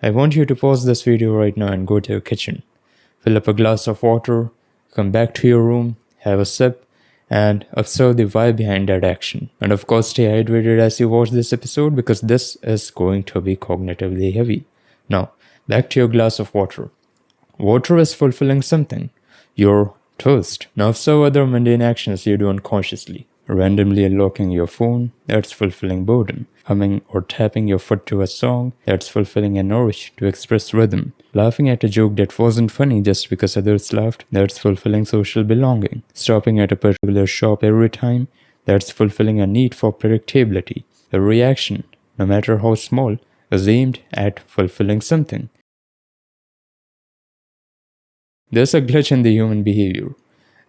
I want you to pause this video right now and go to your kitchen. Fill up a glass of water, come back to your room, have a sip, and observe the why behind that action. And of course, stay hydrated as you watch this episode because this is going to be cognitively heavy. Now, back to your glass of water. Water is fulfilling something. Your thirst. Now observe other mundane actions you do unconsciously. Randomly unlocking your phone, that's fulfilling boredom. Humming or tapping your foot to a song, that's fulfilling an urge to express rhythm. Laughing at a joke that wasn't funny just because others laughed, that's fulfilling social belonging. Stopping at a particular shop every time, that's fulfilling a need for predictability. A reaction, no matter how small, is aimed at fulfilling something. There's a glitch in the human behavior.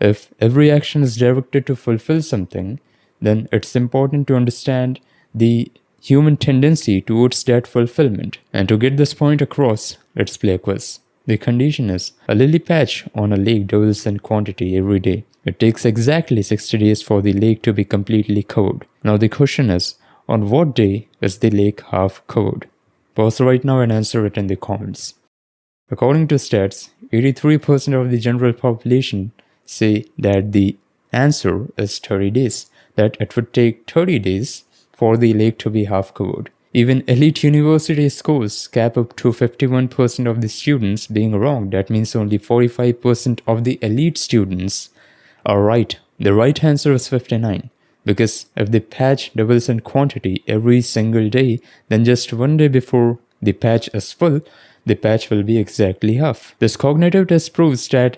If every action is directed to fulfill something, then it's important to understand the human tendency towards that fulfillment. And to get this point across, let's play a quiz. The condition is a lily patch on a lake doubles in quantity every day. It takes exactly 60 days for the lake to be completely covered. Now the question is, on what day is the lake half covered? Pause right now and answer it in the comments. According to stats, 83% of the general population say that the answer is 30 days, that it would take 30 days for the lake to be half covered. Even elite university scores cap up to 51% of the students being wrong. That means only 45% of the elite students are right. The right answer is 59. Because if the patch doubles in quantity every single day, then just one day before the patch is full, the patch will be exactly half. This cognitive test proves that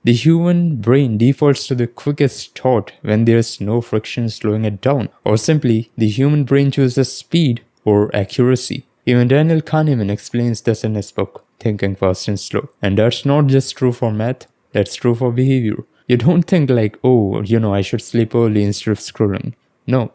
the human brain defaults to the quickest thought when there's no friction slowing it down, or simply the human brain chooses speed or accuracy. Even Daniel Kahneman explains this in his book, Thinking Fast and Slow. And that's not just true for math, that's true for behavior. You don't think like, I should sleep early instead of scrolling. No.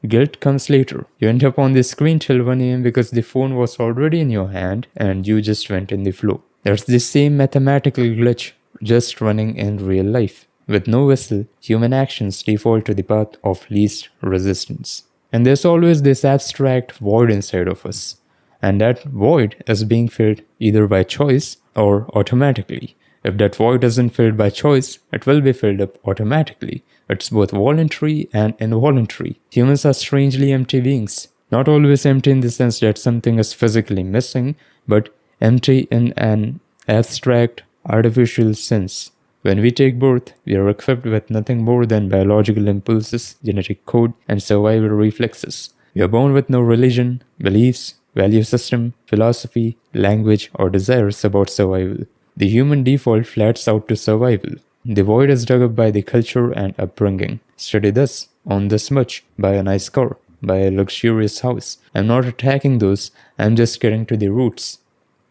Guilt comes later. You end up on the screen till 1 a.m. because the phone was already in your hand and you just went in the flow. That's the same mathematical glitch just running in real life. With no whistle, human actions default to the path of least resistance. And there's always this abstract void inside of us. And that void is being filled either by choice or automatically. If that void isn't filled by choice, it will be filled up automatically. It's both voluntary and involuntary. Humans are strangely empty beings. Not always empty in the sense that something is physically missing, but empty in an abstract, artificial sense. When we take birth, we are equipped with nothing more than biological impulses, genetic code, and survival reflexes. We are born with no religion, beliefs, value system, philosophy, language, or desires about survival. The human default flats out to survival. The void is dug up by the culture and upbringing. Study this, own this much, buy a nice car, buy a luxurious house. I'm not attacking those, I'm just getting to the roots.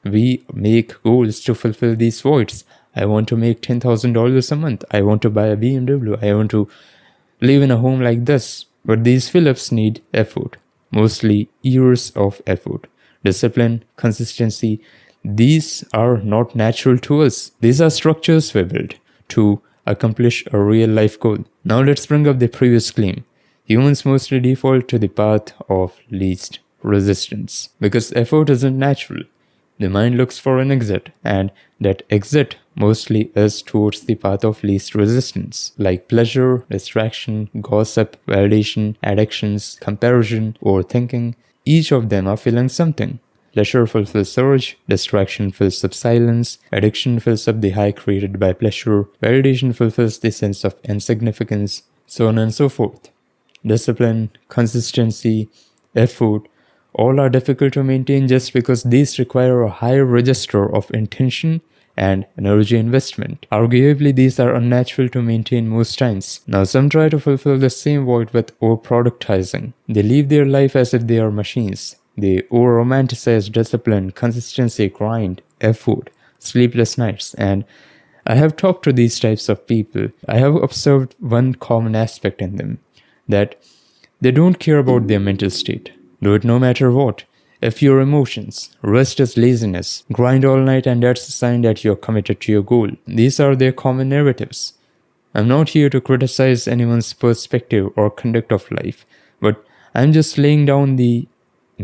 We make goals to fulfill these voids. I want to make $10,000 a month. I want to buy a BMW. I want to live in a home like this. But these fill-ups need effort. Mostly years of effort. Discipline, consistency. These are not natural to us. These are structures we build to accomplish a real-life goal. Now let's bring up the previous claim. Humans mostly default to the path of least resistance. Because effort isn't natural. The mind looks for an exit, and that exit mostly is towards the path of least resistance, like pleasure, distraction, gossip, validation, addictions, comparison, overthinking. Each of them are filling something. Pleasure fulfills urge, distraction fills up silence, addiction fills up the high created by pleasure, validation fulfills the sense of insignificance, so on and so forth. Discipline, consistency, effort, all are difficult to maintain just because these require a higher register of intention and energy investment. Arguably, these are unnatural to maintain most times. Now, some try to fulfill the same void with over-productizing. They live their life as if they are machines. They over-romanticize discipline, consistency, grind, effort, sleepless nights, and I have talked to these types of people. I have observed one common aspect in them, that they don't care about their mental state. Do it no matter what. If your emotions, rest is laziness, grind all night and that's a sign that you're committed to your goal. These are their common narratives. I'm not here to criticize anyone's perspective or conduct of life, but I'm just laying down the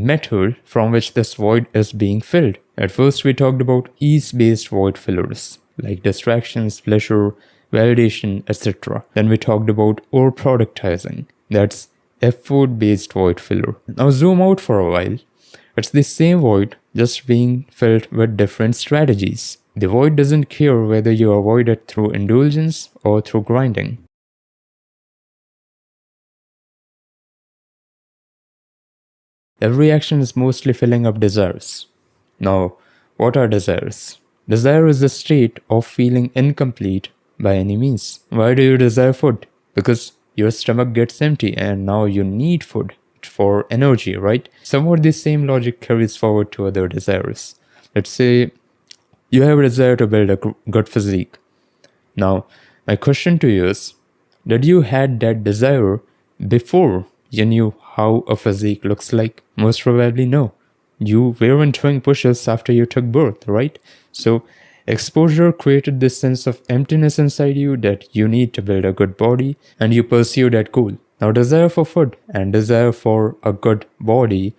method from which this void is being filled. At first, we talked about ease-based void fillers, like distractions, pleasure, validation, etc. Then we talked about over-productizing, that's effort-based void filler. Now zoom out for a while. It's the same void, just being filled with different strategies. The void doesn't care whether you avoid it through indulgence or through grinding. Every action is mostly filling up desires. Now, what are desires? Desire is the state of feeling incomplete by any means. Why do you desire food? Because your stomach gets empty and now you need food for energy, right? Somewhat the same logic carries forward to other desires. Let's say you have a desire to build a good physique. Now, my question to you is, did you had that desire before you knew how a physique looks like? Most probably no. You weren't doing push-ups after you took birth, right? So, exposure created this sense of emptiness inside you that you need to build a good body, and you pursue that goal. Now, desire for food and desire for a good body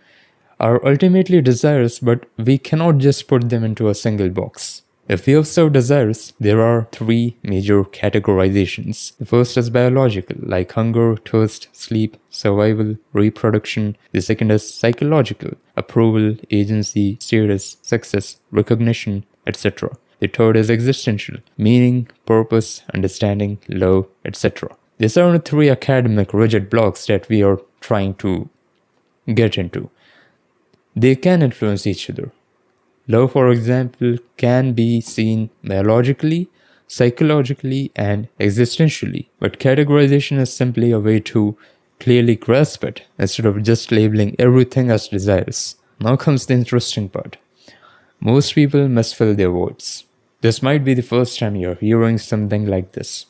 are ultimately desires, but we cannot just put them into a single box. If we observe desires, there are three major categorizations. The first is biological, like hunger, thirst, sleep, survival, reproduction. The second is psychological, approval, agency, status, success, recognition, etc. The third is existential, meaning, purpose, understanding, love, etc. These are the three academic rigid blocks that we are trying to get into. They can influence each other. Love, for example, can be seen biologically, psychologically, and existentially, but categorization is simply a way to clearly grasp it instead of just labeling everything as desires. Now comes the interesting part. Most people misfill their words. This might be the first time you're hearing something like this.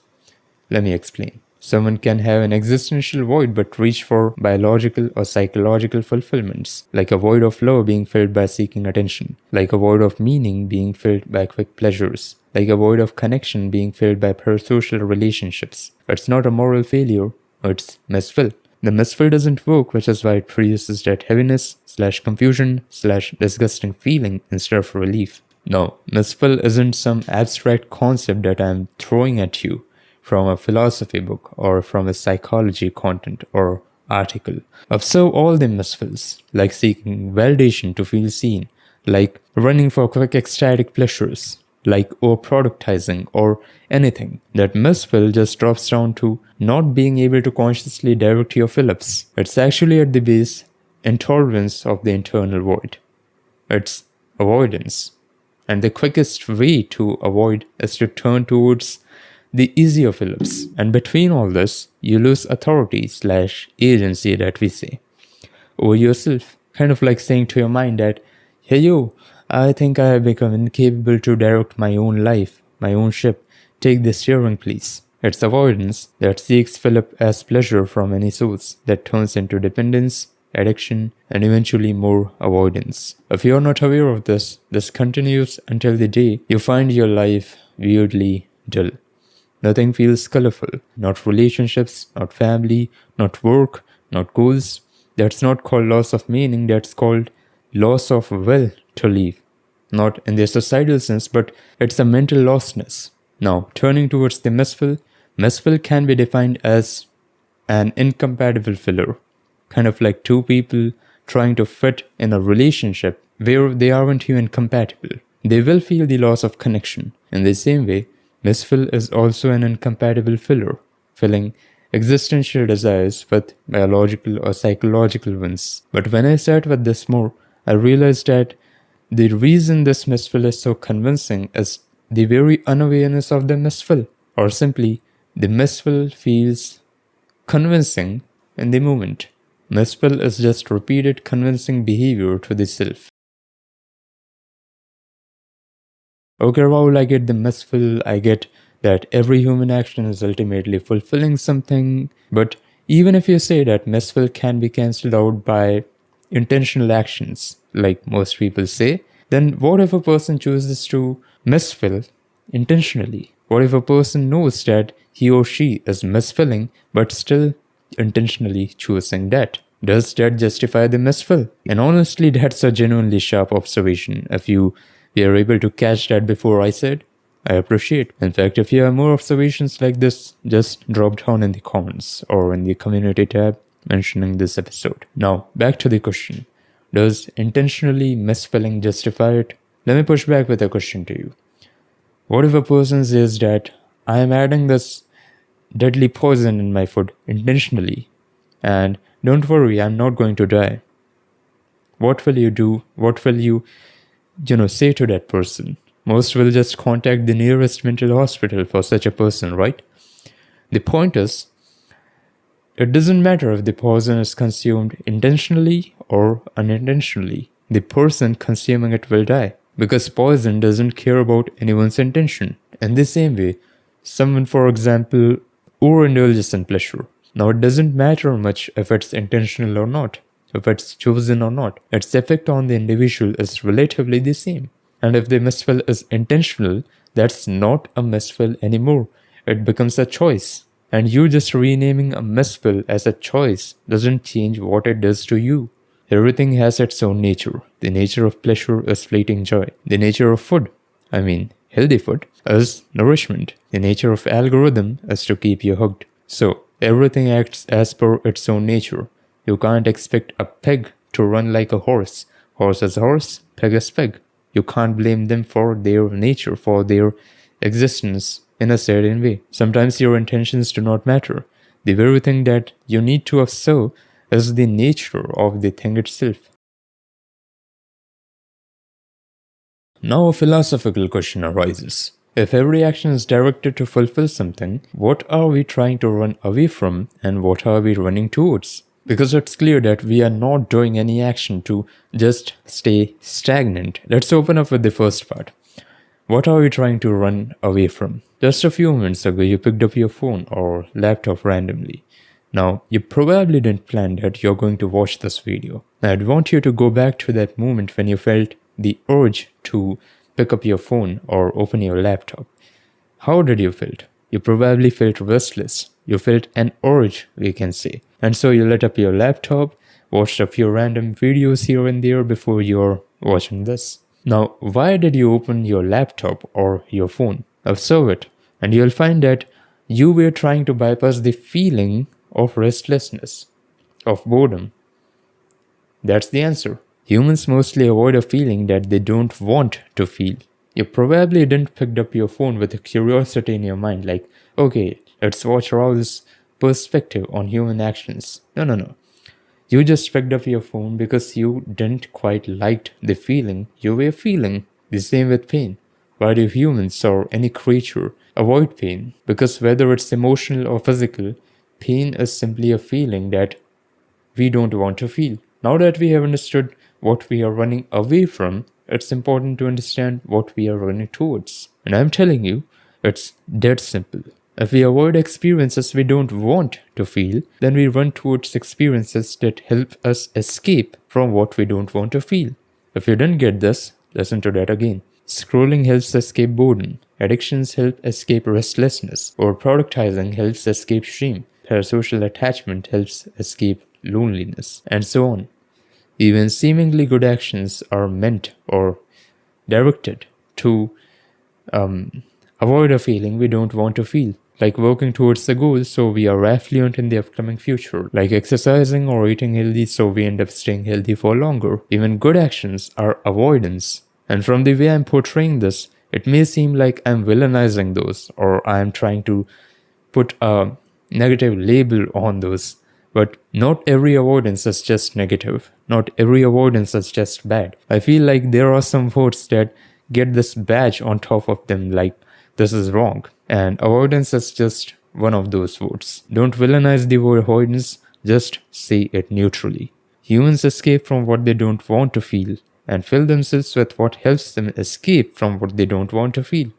Let me explain. Someone can have an existential void but reach for biological or psychological fulfillments, like a void of love being filled by seeking attention, like a void of meaning being filled by quick pleasures, like a void of connection being filled by parasocial relationships. It's not a moral failure, it's misfill. The misfill doesn't work, which is why it produces that heaviness/confusion/disgusting feeling instead of relief. No, misfill isn't some abstract concept that I'm throwing at you from a philosophy book or from a psychology content or article. Observe all the misfills, like seeking validation to feel seen, like running for quick ecstatic pleasures, like over-productizing or anything. That misfill just drops down to not being able to consciously direct your fill-ups. It's actually at the base intolerance of the internal void. It's avoidance. And the quickest way to avoid is to turn towards the easier fill-ups. And between all this, you lose authority/agency that we say over yourself. Kind of like saying to your mind that, hey yo, I think I have become incapable to direct my own life, my own ship. Take the steering please. It's avoidance that seeks fill-up as pleasure from any source that turns into dependence, addiction, and eventually more avoidance. If you're not aware of this, this continues until the day you find your life weirdly dull. Nothing feels colorful. Not relationships, not family, not work, not goals. That's not called loss of meaning, that's called loss of will to live. Not in the societal sense, but it's a mental lostness. Now, turning towards the misfill can be defined as an incompatible filler. Kind of like two people trying to fit in a relationship where they aren't even compatible. They will feel the loss of connection. In the same way, misfill is also an incompatible filler, filling existential desires with biological or psychological ones. But when I sat with this more, I realized that the reason this misfill is so convincing is the very unawareness of the misfill, or simply, the misfill feels convincing in the moment. Misfill is just repeated convincing behavior to the self. Okay, Rahul, I get the misfill, I get that every human action is ultimately fulfilling something, but even if you say that misfill can be cancelled out by intentional actions, like most people say, then what if a person chooses to misfill intentionally? What if a person knows that he or she is misfilling but still intentionally choosing that? Does that justify the misfill? And honestly, that's a genuinely sharp observation. If you were able to catch that before I said, I appreciate. In fact, if you have more observations like this, just drop down in the comments or in the community tab mentioning this episode. Now, back to the question. Does intentionally misfilling justify it? Let me push back with a question to you. What if a person says that I am adding this deadly poison in my food intentionally, and don't worry, I'm not going to die? What will you do? What will you say to that person? Most will just contact the nearest mental hospital for such a person, right? The point is, it doesn't matter if the poison is consumed intentionally or unintentionally. The person consuming it will die because poison doesn't care about anyone's intention. In the same way, someone, for example, overindulges in pleasure. Now, it doesn't matter much if it's intentional or not, if it's chosen or not. Its effect on the individual is relatively the same. And if the misfill is intentional, that's not a misfill anymore. It becomes a choice. And you just renaming a misfill as a choice doesn't change what it does to you. Everything has its own nature. The nature of pleasure is fleeting joy. The nature of food, healthy food, is nourishment. The nature of algorithm is to keep you hooked. So, everything acts as per its own nature. You can't expect a pig to run like a horse. Horse is horse, pig is pig. You can't blame them for their nature, for their existence in a certain way. Sometimes your intentions do not matter. The very thing that you need to observe is the nature of the thing itself. Now a philosophical question arises. If every action is directed to fulfill something, what are we trying to run away from and what are we running towards? Because it's clear that we are not doing any action to just stay stagnant. Let's open up with the first part. What are we trying to run away from? Just a few minutes ago, you picked up your phone or laptop randomly. Now, you probably didn't plan that you're going to watch this video. I'd want you to go back to that moment when you felt the urge to pick up your phone or open your laptop. How did you feel? You probably felt restless. You felt an urge, we can say. And so you lit up your laptop, watched a few random videos here and there before you're watching this. Now, why did you open your laptop or your phone? Observe it, and you'll find that you were trying to bypass the feeling of restlessness, of boredom. That's the answer. Humans mostly avoid a feeling that they don't want to feel. You probably didn't pick up your phone with a curiosity in your mind like, okay, let's watch Rahul's perspective on human actions. No. You just picked up your phone because you didn't quite like the feeling you were feeling. The same with pain. Why do humans or any creature avoid pain? Because whether it's emotional or physical, pain is simply a feeling that we don't want to feel. Now that we have understood what we are running away from, it's important to understand what we are running towards. And I'm telling you, it's dead simple. If we avoid experiences we don't want to feel, then we run towards experiences that help us escape from what we don't want to feel. If you didn't get this, listen to that again. Scrolling helps escape boredom. Addictions help escape restlessness. Or productizing helps escape shame. Parasocial attachment helps escape loneliness. And so on. Even seemingly good actions are meant or directed to avoid a feeling we don't want to feel, like working towards the goal so we are affluent in the upcoming future, like exercising or eating healthy so we end up staying healthy for longer. Even good actions are avoidance. And from the way I'm portraying this, it may seem like I'm villainizing those or I'm trying to put a negative label on those. But not every avoidance is just negative. Not every avoidance is just bad. I feel like there are some words that get this badge on top of them like this is wrong. And avoidance is just one of those words. Don't villainize the word avoidance, just say it neutrally. Humans escape from what they don't want to feel and fill themselves with what helps them escape from what they don't want to feel.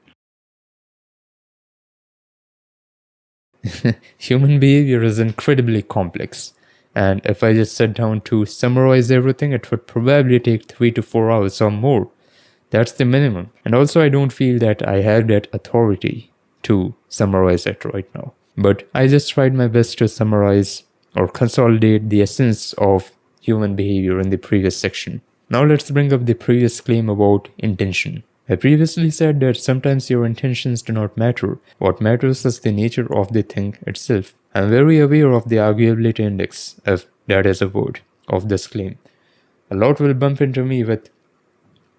Human behavior is incredibly complex, and if I just sat down to summarize everything, it would probably take 3 to 4 hours or more. That's the minimum. And also, I don't feel that I have that authority to summarize it right now. But I just tried my best to summarize or consolidate the essence of human behavior in the previous section. Now let's bring up the previous claim about intention. I previously said that sometimes your intentions do not matter. What matters is the nature of the thing itself. I'm very aware of the arguability index, if that is a word, of this claim. A lot will bump into me with,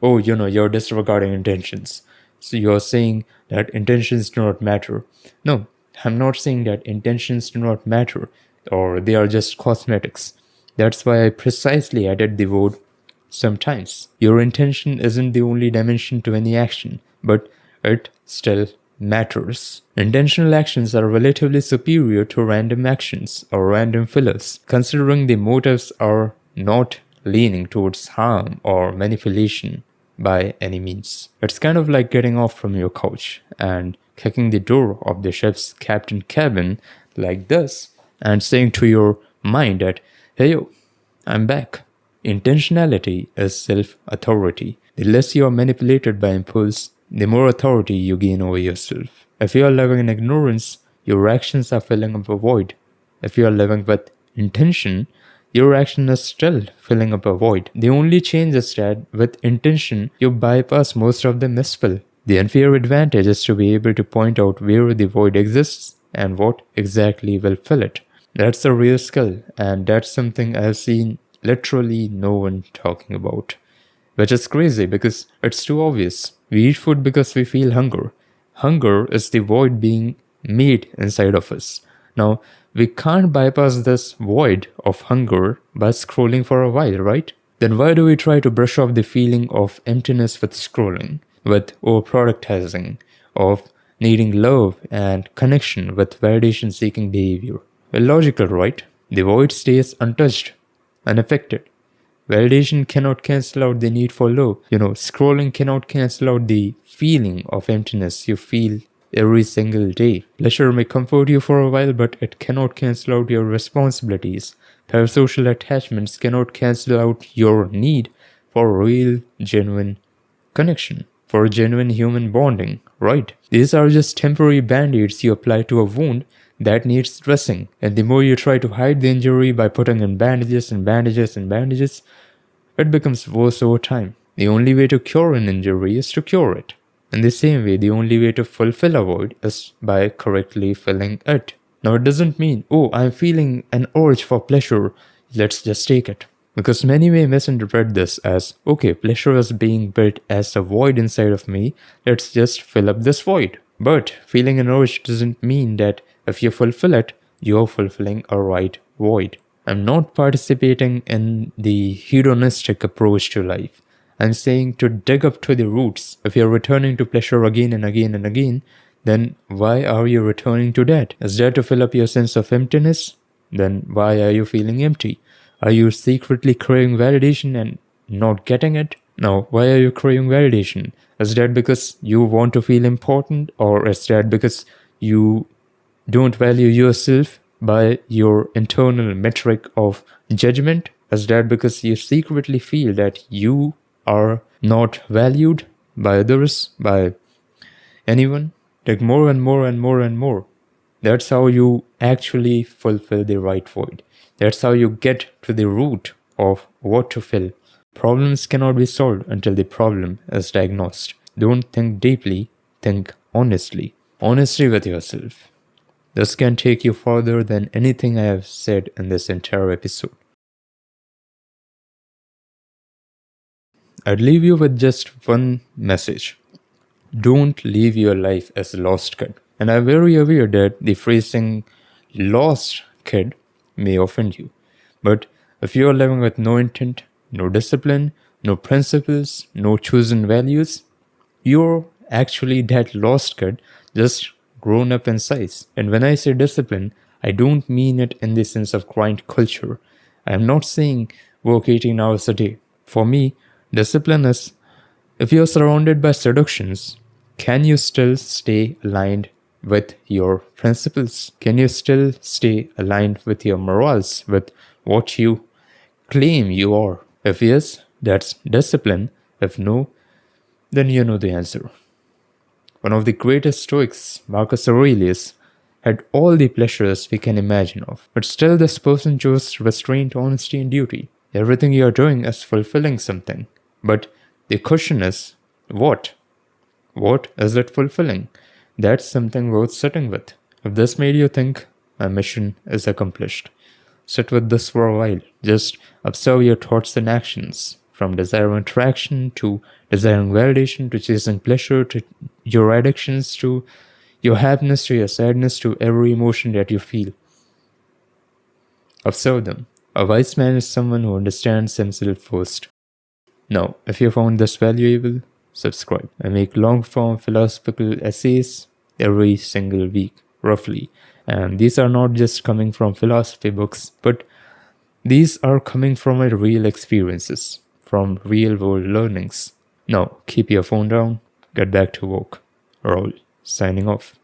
oh, you're disregarding intentions. So you're saying that intentions do not matter. No, I'm not saying that intentions do not matter or they are just cosmetics. That's why I precisely added the word sometimes. Your intention isn't the only dimension to any action, but it still matters. Intentional actions are relatively superior to random actions or random fillers, considering the motives are not leaning towards harm or manipulation by any means. It's kind of like getting off from your couch and kicking the door of the ship's captain cabin like this and saying to your mind that, hey yo, I'm back. Intentionality is self-authority. The less you are manipulated by impulse, the more authority you gain over yourself. If you are living in ignorance, your actions are filling up a void. If you are living with intention, your action is still filling up a void. The only change is that with intention, you bypass most of the misfill. The unfair advantage is to be able to point out where the void exists and what exactly will fill it. That's a real skill, and that's something I've seen literally no one talking about. Which is crazy because it's too obvious. We eat food because we feel hunger. Hunger is the void being made inside of us. Now, we can't bypass this void of hunger by scrolling for a while, right? Then why do we try to brush off the feeling of emptiness with scrolling, with over-productizing, of needing love and connection with validation-seeking behavior? Well, logical, right? The void stays untouched, unaffected. Validation cannot cancel out the need for love. Scrolling cannot cancel out the feeling of emptiness you feel every single day. Pleasure may comfort you for a while, but it cannot cancel out your responsibilities. Parasocial attachments cannot cancel out your need for real, genuine connection, for genuine human bonding, right? These are just temporary band-aids you apply to a wound that needs dressing. And the more you try to hide the injury by putting in bandages and bandages and bandages, it becomes worse over time. The only way to cure an injury is to cure it. In the same way, the only way to fulfill a void is by correctly filling it. Now, it doesn't mean, oh, I'm feeling an urge for pleasure, let's just take it. Because many may misinterpret this as, okay, pleasure is being built as a void inside of me, let's just fill up this void. But feeling an urge doesn't mean that if you fulfill it, you're fulfilling a right void. I'm not participating in the hedonistic approach to life. I'm saying to dig up to the roots. If you're returning to pleasure again and again and again, then why are you returning to that? Is that to fill up your sense of emptiness? Then why are you feeling empty? Are you secretly craving validation and not getting it? Now, why are you craving validation? Is that because you want to feel important, or is that because you don't value yourself by your internal metric of judgment? Is that because you secretly feel that you are not valued by others, by anyone? Take more and more and more and more. That's how you actually fulfill the right void. That's how you get to the root of what to fill. Problems cannot be solved until the problem is diagnosed. Don't think deeply, think honestly. Honesty with yourself. This can take you further than anything I have said in this entire episode. I'd leave you with just one message. Don't live your life as a lost kid. And I'm very aware that the phrasing lost kid may offend you. But if you are living with no intent, no discipline, no principles, no chosen values, you're actually that lost kid, just grown up in size. And when I say discipline, I don't mean it in the sense of grind culture. I'm not saying work 18 hours a day. For me, discipline is, if you're surrounded by seductions, can you still stay aligned with your principles? Can you still stay aligned with your morals, with what you claim you are? If yes, that's discipline. If no, then you know the answer. One of the greatest Stoics, Marcus Aurelius, had all the pleasures we can imagine of. But still, this person chose restraint, honesty, and duty. Everything you're doing is fulfilling something. But the question is, what? What is it fulfilling? That's something worth sitting with. If this made you think, my mission is accomplished, sit with this for a while. Just observe your thoughts and actions. From desiring interaction to desiring validation to chasing pleasure to your addictions to your happiness to your sadness to every emotion that you feel. Observe them. A wise man is someone who understands himself first. Now, if you found this valuable, subscribe. I make long form philosophical essays every single week, roughly. And these are not just coming from philosophy books, but these are coming from my real experiences, from real world learnings. Now, keep your phone down, get back to work. Rahul, signing off.